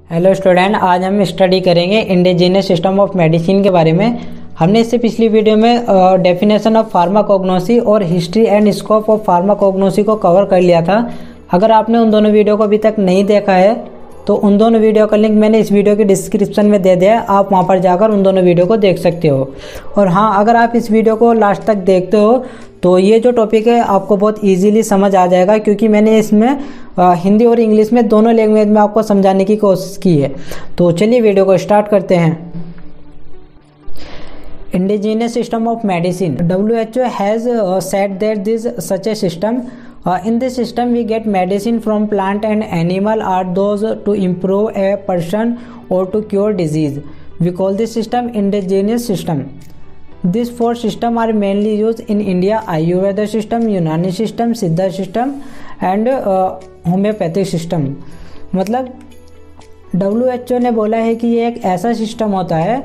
Hello student, आज हम study करेंगे इंडिजिनस सिस्टम ऑफ मेडिसिन के बारे में। हमने इससे पिछली वीडियो में डेफिनेशन ऑफ फार्माकोग्नोसी और history and scope of pharmacognosy को कवर कर लिया था। अगर आपने उन दोनों वीडियो को अभी तक नहीं देखा है तो उन दोनों वीडियो का लिंक मैंने इस वीडियो के डिस्क्रिप्शन में दे दिया है, आप वहां पर जाकर उन दोनों वीडियो को देख सकते हो। और हाँ, अगर आप इस वीडियो को लास्ट तक देखते हो तो ये जो टॉपिक है आपको बहुत इजीली समझ आ जाएगा, क्योंकि मैंने इसमें हिंदी और इंग्लिश में दोनों लैंग्वेज में आपको समझाने की कोशिश की है। तो चलिए वीडियो को स्टार्ट करते हैं। Indigenous system of medicine. WHO has said that this such a system. In this system, we get medicine from plant and animal are those to improve a person or to cure disease. We call this system indigenous system. These four systems are mainly used in India: Ayurveda system, Unani system, Siddha system, and homeopathic system. मतलब WHO ने बोला है कि ये एक ऐसा system होता है,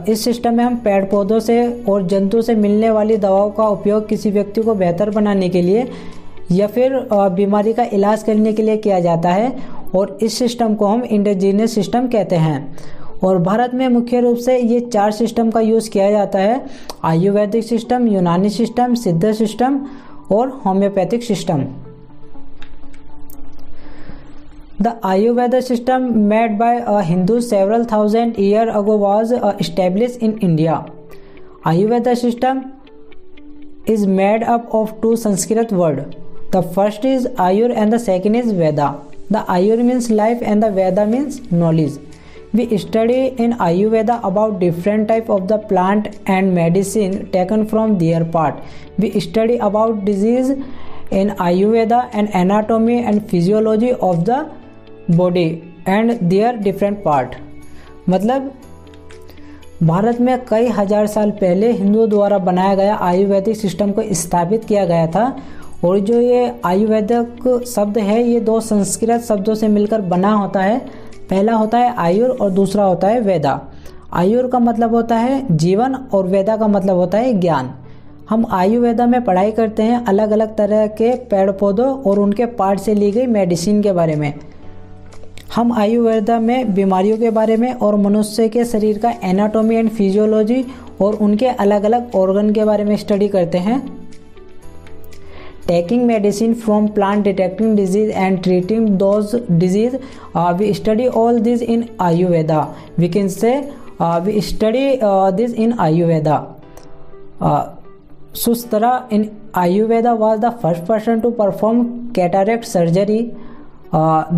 इस सिस्टम में हम पेड़ पौधों से और जंतु से मिलने वाली दवाओं का उपयोग किसी व्यक्ति को बेहतर बनाने के लिए या फिर बीमारी का इलाज करने के लिए किया जाता है, और इस सिस्टम को हम इंडिजिनस सिस्टम कहते हैं। और भारत में मुख्य रूप से ये चार सिस्टम का यूज़ किया जाता है: आयुर्वेदिक सिस्टम, यूनानी सिस्टम, सिद्ध सिस्टम और homeopathic system. The Ayurveda system made by Hindus several thousand years ago was established in India. Ayurveda system is made up of two Sanskrit words. The first is Ayur and the second is Veda. The Ayur means life and the Veda means knowledge. We study in Ayurveda about different type of the plant and medicine taken from their part. We study about disease in Ayurveda and anatomy and physiology of the body and their different part. मतलब भारत में कई हजार साल पहले हिंदुओं द्वारा बनाया गया आयुर्वेदिक सिस्टम को स्थापित किया गया था। और जो ये आयुर्वेदिक शब्द है ये दो संस्कृत शब्दों से मिलकर बना होता है। पहला होता है आयुर और दूसरा होता है वेदा। आयुर का मतलब होता है जीवन और वेदा का मतलब होता है ज्ञान। हम आयुर्वेदा में पढ़ाई करते हैं अलग अलग तरह के पेड़ पौधों और उनके पार्ट से ली गई मेडिसिन के बारे में। हम आयुर्वेदा में बीमारियों के बारे में और मनुष्य के शरीर का एनाटॉमी एंड फिजियोलॉजी और उनके अलग अलग ऑर्गन के बारे में स्टडी करते हैं। Taking medicine from plant, detecting disease and treating those disease, we study all this in Ayurveda. We can say we study this in Ayurveda. Sushtara in Ayurveda was the first person to perform cataract surgery.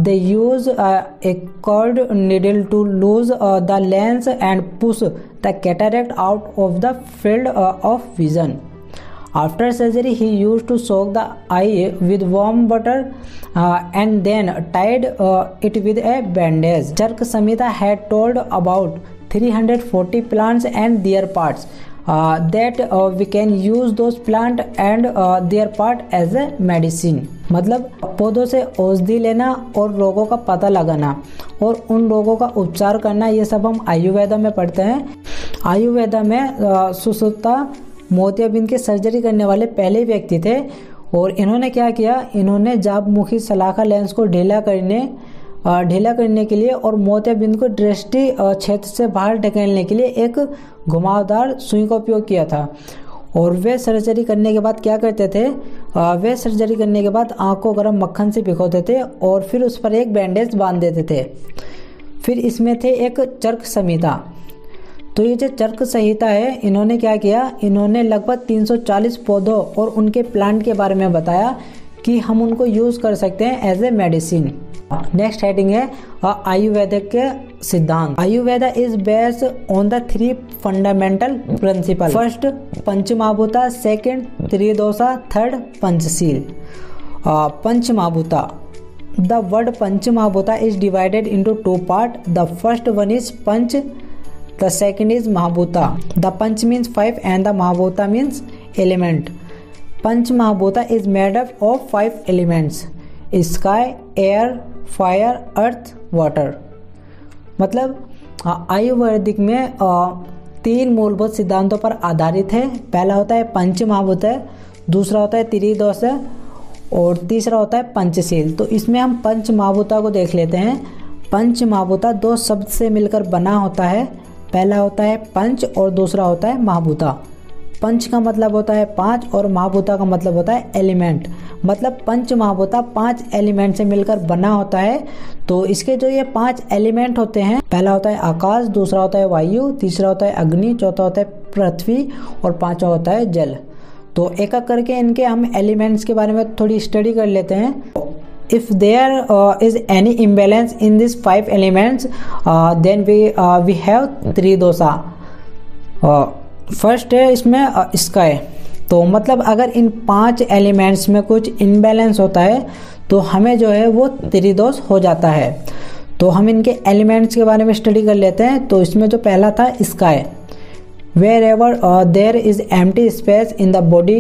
They use a curved needle to lose the lens and push the cataract out of the field of vision. After surgery, he used to soak the eye with warm water and then tied it with a bandage. Chark Samhita had told about 340 plants and their parts. That we can use those plant and their part as a medicine. मतलब पौधों से औषधि लेना और रोगों का पता लगाना और उन रोगों का उपचार करना, ये सब हम आयुर्वेदा में पढ़ते हैं। आयुर्वेदा में सुश्रुता मोतियाबिंद की सर्जरी करने वाले पहले व्यक्ति थे। और इन्होंने क्या किया, इन्होंने जापमुखी सलाखा लेंस को ढीला करने के लिए और मोतियाबिंद को दृष्टि क्षेत्र से बाहर ढकेलने के लिए एक घुमावदार सुई का उपयोग किया था। और वे सर्जरी करने के बाद क्या करते थे, वे सर्जरी करने के बाद आँख को गर्म मक्खन से भिगोते थे और फिर उस पर एक बैंडेज बांध देते थे। फिर इसमें थे एक चर्क संहिता। तो ये जो चर्क संहिता है, इन्होंने क्या किया, इन्होंने लगभग 340 पौधों और उनके प्लांट के बारे में बताया कि हम उनको यूज़ कर सकते हैं as a medicine. Next heading है आयुर्वेदिक के सिद्धांत। Ayurveda is based on the 3 fundamental principle. First Panchamahabhuta, second Tridosha, third Panchsheel. Panchamahabhuta, the word Panchamahabhuta is divided into 2 part. The first one is panch, the second is mahabhuta. The panch means 5 and the mahabhuta means element. Panch mahabhuta is made up of 5 elements: sky, air, fire, earth, water. मतलब आयुर्वेदिक में 3 मूलभूत सिद्धांतों पर आधारित है। पहला होता है पंच महाभूता, दूसरा होता है त्रिदोष और तीसरा होता है पंचशील। तो इसमें हम पंच महाभूता को देख लेते हैं। पंच महाभूता दो शब्द से मिलकर बना होता है। पहला होता है पंच और दूसरा होता है महाभूता। पंच का मतलब होता है 5 और महाभूता का मतलब होता है एलिमेंट। मतलब पंच महाभूता 5 एलिमेंट से मिलकर बना होता है। तो इसके जो ये 5 एलिमेंट होते हैं, पहला होता है आकाश, दूसरा होता है वायु, तीसरा होता है अग्नि, चौथा होता है पृथ्वी और पांचवा होता है जल। तो एक एक करके इनके हम एलिमेंट्स के बारे में थोड़ी स्टडी कर लेते हैं। If there is any imbalance in these 5 elements, then we have 3 दोषा। फर्स्ट है इसमें स्काई। तो मतलब अगर इन 5 एलिमेंट्स में कुछ इम्बैलेंस होता है तो हमें जो है वो त्रिदोष हो जाता है। तो हम इनके एलिमेंट्स के बारे में स्टडी कर लेते हैं। तो इसमें जो पहला था sky. Wherever there is empty space in the body,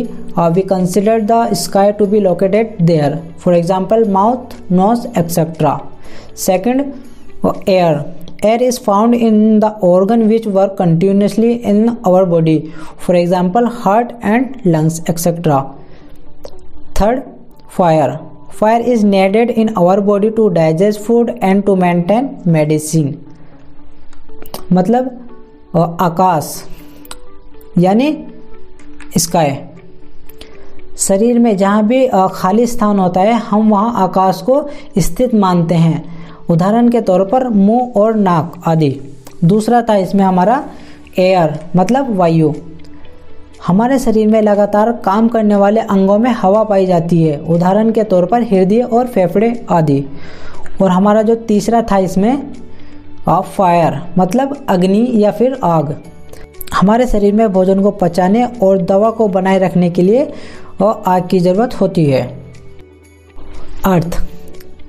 we consider the sky to be located there. For example, mouth, nose, etc. Second, air. Air is found in the organ which work continuously in our body. For example, heart and lungs, etc. Third, fire. Fire is needed in our body to digest food and to maintain medicine. मतलब आकाश यानी sky. शरीर में जहाँ भी खाली स्थान होता है हम वहाँ आकाश को स्थित मानते हैं, उदाहरण के तौर पर मुंह और नाक आदि। दूसरा था इसमें हमारा एयर, मतलब वायु। हमारे शरीर में लगातार काम करने वाले अंगों में हवा पाई जाती है, उदाहरण के तौर पर हृदय और फेफड़े आदि। और हमारा जो तीसरा था इसमें फायर, मतलब अग्नि या फिर आग। हमारे शरीर में भोजन को पचाने और दवा को बनाए रखने के लिए आग की ज़रूरत होती है। Earth,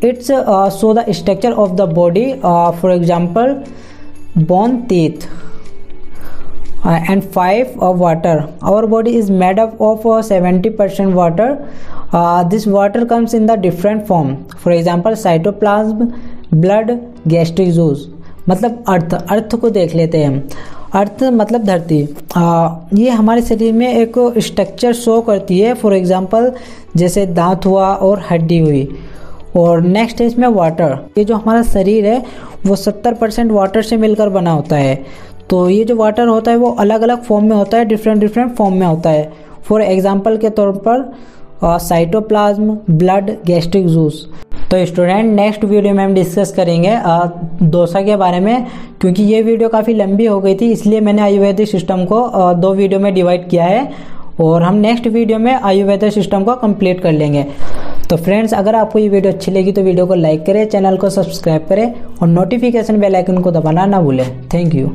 it's so the structure of the body, for example bone, teeth and 5 of water. Our body is made up of 70% water. This water comes in the different form. For example, cytoplasm, blood, gastric juice. मतलब अर्थ को देख लेते हैं। अर्थ मतलब धरती। ये हमारे शरीर में एक स्ट्रक्चर शो करती है। फॉर एग्जांपल जैसे दांत हुआ और हड्डी हुई। और नेक्स्ट है इसमें वाटर। ये जो हमारा शरीर है वो 70% वाटर से मिलकर बना होता है। तो ये जो वाटर होता है वो अलग अलग फॉर्म में होता है, डिफरेंट फॉर्म में होता है। फॉर एग्जांपल के तौर पर साइटोप्लाज्म, ब्लड, गैस्ट्रिक जूस। तो स्टूडेंट नेक्स्ट वीडियो में हम डिस्कस करेंगे दोसा के बारे में। क्योंकि ये वीडियो काफ़ी लंबी हो गई थी इसलिए मैंने आयुर्वेदिक सिस्टम को 2 वीडियो में डिवाइड किया है। और हम नेक्स्ट वीडियो में आयुर्वेदिक सिस्टम को कंप्लीट कर लेंगे। तो फ्रेंड्स अगर आपको ये वीडियो अच्छी लगी तो वीडियो को लाइक करें, चैनल को सब्सक्राइब करें और नोटिफिकेशन बेल आइकन को दबाना ना भूलें। Thank you.